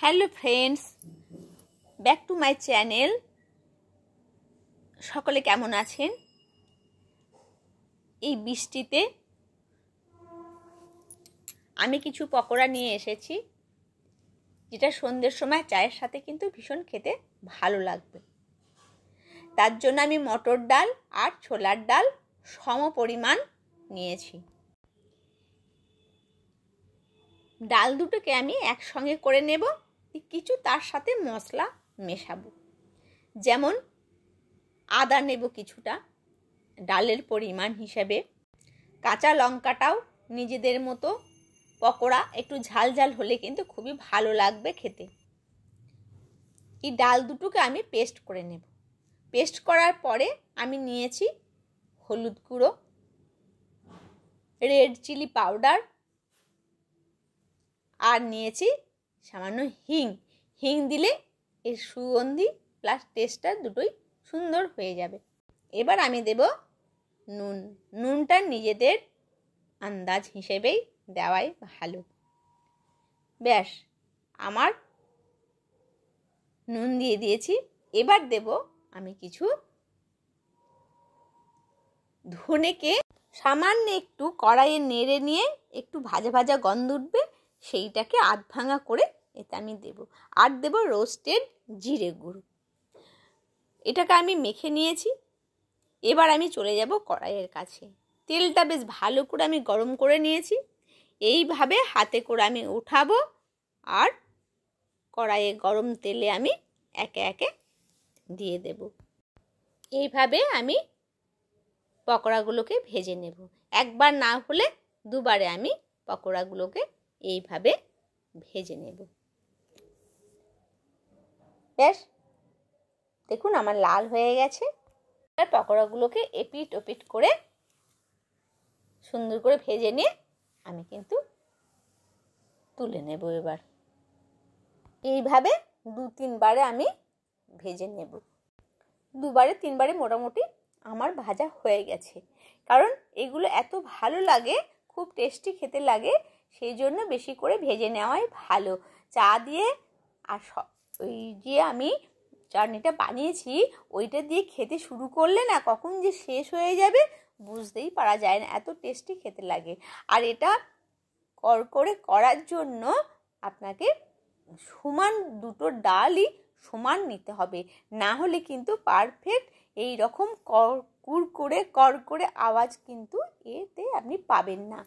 Hello friends, back to my channel. সকলে কেমন আছেন? এই বৃষ্টিতে আমি কিছু পকোড়া নিয়ে এসেছি, যেটা সন্ধ্যের সময় চায়ের সাথে কিন্তু ভীষণ খেতে ভালো লাগবে। তার জন্য আমি মটর ডাল আর ছোলার ডাল সম পরিমাণ নিয়েছি। ডাল দুটোকে আমি একসঙ্গে করে নেব, কিছু তার সাথে মশলা মেশাবো। যেমন আদা নেব কিছুটা ডালের পরিমাণ হিসেবে, কাঁচা লঙ্কাটাও নিজেদের মতো, পকোড়া একটু ঝাল ঝাল হলে কিন্তু খুবই ভালো লাগবে খেতে। এই ডাল দুটোকে আমি পেস্ট করে নেব। পেস্ট করার পরে আমি নিয়েছি হলুদ গুঁড়ো, রেড চিলি পাউডার, আর নিয়েছি সামান্য হিং। হিং দিলে এর সুগন্ধি প্লাস টেস্টটা দুটোই সুন্দর হয়ে যাবে। এবার আমি দেব নুন। নুনটা নিজেদের আন্দাজ হিসেবেই দেওয়াই ভালো। ব্যাস, আমার নুন দিয়ে দিয়েছি। এবার দেব আমি কিছু ধনেকে সামান্য একটু কড়াইয়ে নেড়ে নিয়ে একটু ভাজা ভাজা গন্ধ উঠবে, সেইটাকে আধ ভাঙা করে এতে আমি দেব। আর দেব রোস্টেড জিরে গুঁড়ো। এটাকে আমি মেখে নিয়েছি। এবার আমি চলে যাব কড়াইয়ের কাছে। তেলটা বেশ ভালো করে আমি গরম করে নিয়েছি। এইভাবে হাতে করে আমি উঠাবো আর কড়াইয়ে গরম তেলে আমি একে একে দিয়ে দেব। এইভাবে আমি পকোড়াগুলোকে ভেজে নেব। একবার না হলে দুবারে আমি পকোড়াগুলোকে এইভাবে ভেজে নেব। ব্যাস, দেখুন আমার লাল হয়ে গেছে। আর পকোড়াগুলোকে এপিট ওপিট করে সুন্দর করে ভেজে নিয়ে আমি কিন্তু তুলে নেব। এবার এইভাবে দু তিনবারে আমি ভেজে নেব। দুবারে তিনবারে মোটামুটি আমার ভাজা হয়ে গেছে। কারণ এগুলো এত ভালো লাগে, খুব টেস্টি খেতে লাগে, সেই জন্য বেশি করে ভেজে নেওয়াই ভালো। চা দিয়ে আর ওই যে আমি চাটনিটা বানিয়েছি ওইটা দিয়ে খেতে শুরু করলে না কখন যে শেষ হয়ে যাবে বুঝতেই পারা যায় না, এত টেস্টি খেতে লাগে। আর এটা করে করার জন্য আপনাকে সমান দুটো ডালই সমান নিতে হবে, না হলে কিন্তু পারফেক্ট এই রকম কড়কড়ে আওয়াজ কিন্তু এতে আপনি পাবেন না।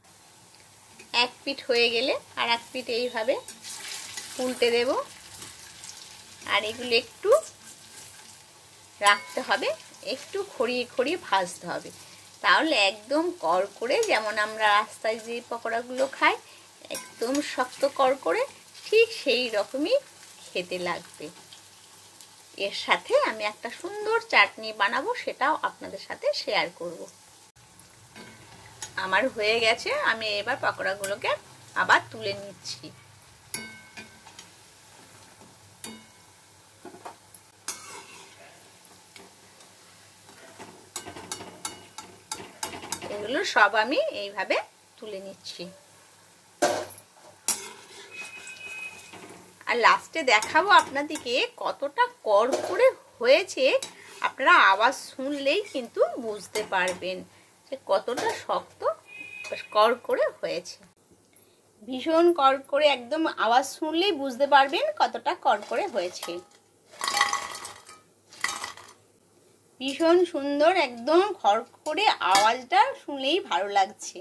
এক পিঠ হয়ে গেলে আর এক পিঠ এইভাবে উল্টে দেব। আর এগুলো একটু রাখতে হবে, একটু খড়িয়ে খড়িয়ে ভাজতে হবে, তাহলে একদম কড়কড়ে, যেমন আমরা রাস্তায় যে পকোড়াগুলো খাই একদম শক্ত কড়কড়ে, ঠিক সেই রকমই খেতে লাগবে। এর সাথে আমি একটা সুন্দর চাটনি বানাবো, সেটাও আপনাদের সাথে শেয়ার করব। আমার হয়ে গেছে, আমি এবার পকোড়াগুলোকে আবার তুলে নিচ্ছি। এগুলো সব আমি এইভাবে তুলে নিচ্ছি। আর লাস্টে দেখাবো আপনাদেরকে কতটা কড়কড়ে হয়েছে। আপনারা আওয়াজ শুনলেই কিন্তু বুঝতে পারবেন যে কতটা শক্ত কড়কড়ে হয়েছে। ভীষণ কড়কড়ে, একদম আওয়াজ শুনলেই বুঝতে পারবেন কতটা কড়কড়ে হয়েছে। ভীষণ সুন্দর, একদম খড়খড়ে, আওয়াজটা শুনলেই ভালো লাগছে।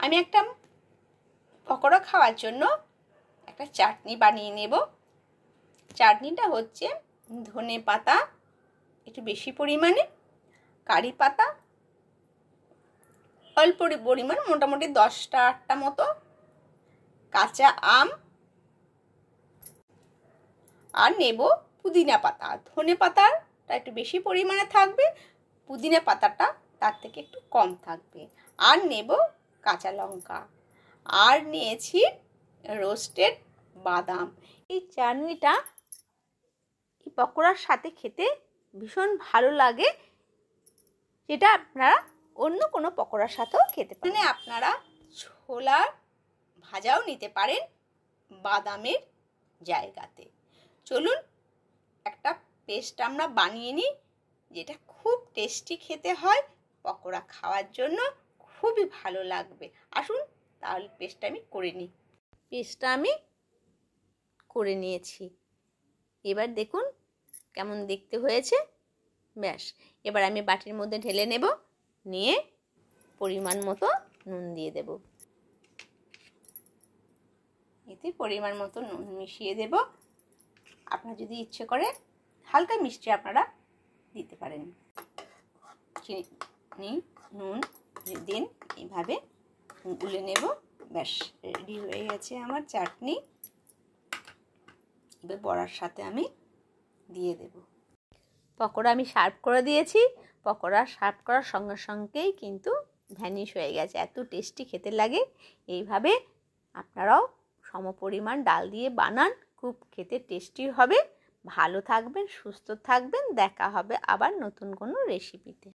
আমি একটা পকোড়া খাওয়ার জন্য একটা চাটনি বানিয়ে নেব। চাটনিটা হচ্ছে ধনে পাতা একটু বেশি পরিমাণে, কারি পাতা অল্প পরিমাণ, মোটামুটি 10টা মতো, কাঁচা আম, আর নেব পুদিনা পাতা। ধনে পাতাটা একটু বেশি পরিমাণে থাকবে, পুদিনা পাতাটা তার থেকে একটু কম থাকবে। আর নেব কাঁচা লঙ্কা, আর নিয়েছি রোস্টেড বাদাম। এই চাটনিটা এই পকোড়ার সাথে খেতে ভীষণ ভালো লাগে, যেটা আপনারা অন্য কোনো পকোড়ার সাথেও খেতে পারেন। আপনারা ছোলা ভাজাও নিতে পারেন, বাদামের জায়গাতে। চলুন একটা পেস্ট আমরা বানিয়ে নিই, যেটা খুব টেস্টি খেতে হয়, পকোড়া খাওয়ার জন্য খুবই ভালো লাগবে। আসুন তাহলে পেস্টটা আমি করে নিই। পেস্টটা আমি করে নিয়েছি। এবার দেখুন কেমন দেখতে হয়েছে। ব্যাস, এবার আমি বাটির মধ্যে ঢেলে নেব, নিয়ে পরিমাণ মতো নুন দিয়ে দেব। এতে পরিমাণ মতো নুন মিশিয়ে দেব। আপনার যদি ইচ্ছে করে হালকা মিষ্টি আপনারা দিতে পারেন। চিনি নুন দিন, এইভাবে গুলে নেব। ব্যাস, রেডি হয়ে গেছে আমার চাটনি। এবার বড়ার সাথে আমি দিয়ে দেব। পকোড়া আমি সার্ভ করে দিয়েছি। পকোড়া সার্ভ করার সঙ্গে সঙ্গেই কিন্তু ভ্যানিশ হয়ে গেছে, এত টেস্টি খেতে লাগে। এইভাবে আপনারাও সমপরিমাণ ডাল দিয়ে বানান, খুব খেতে টেস্টি হবে। ভালো থাকবেন, সুস্থ থাকবেন। দেখা হবে আবার নতুন কোনো রেসিপিতে।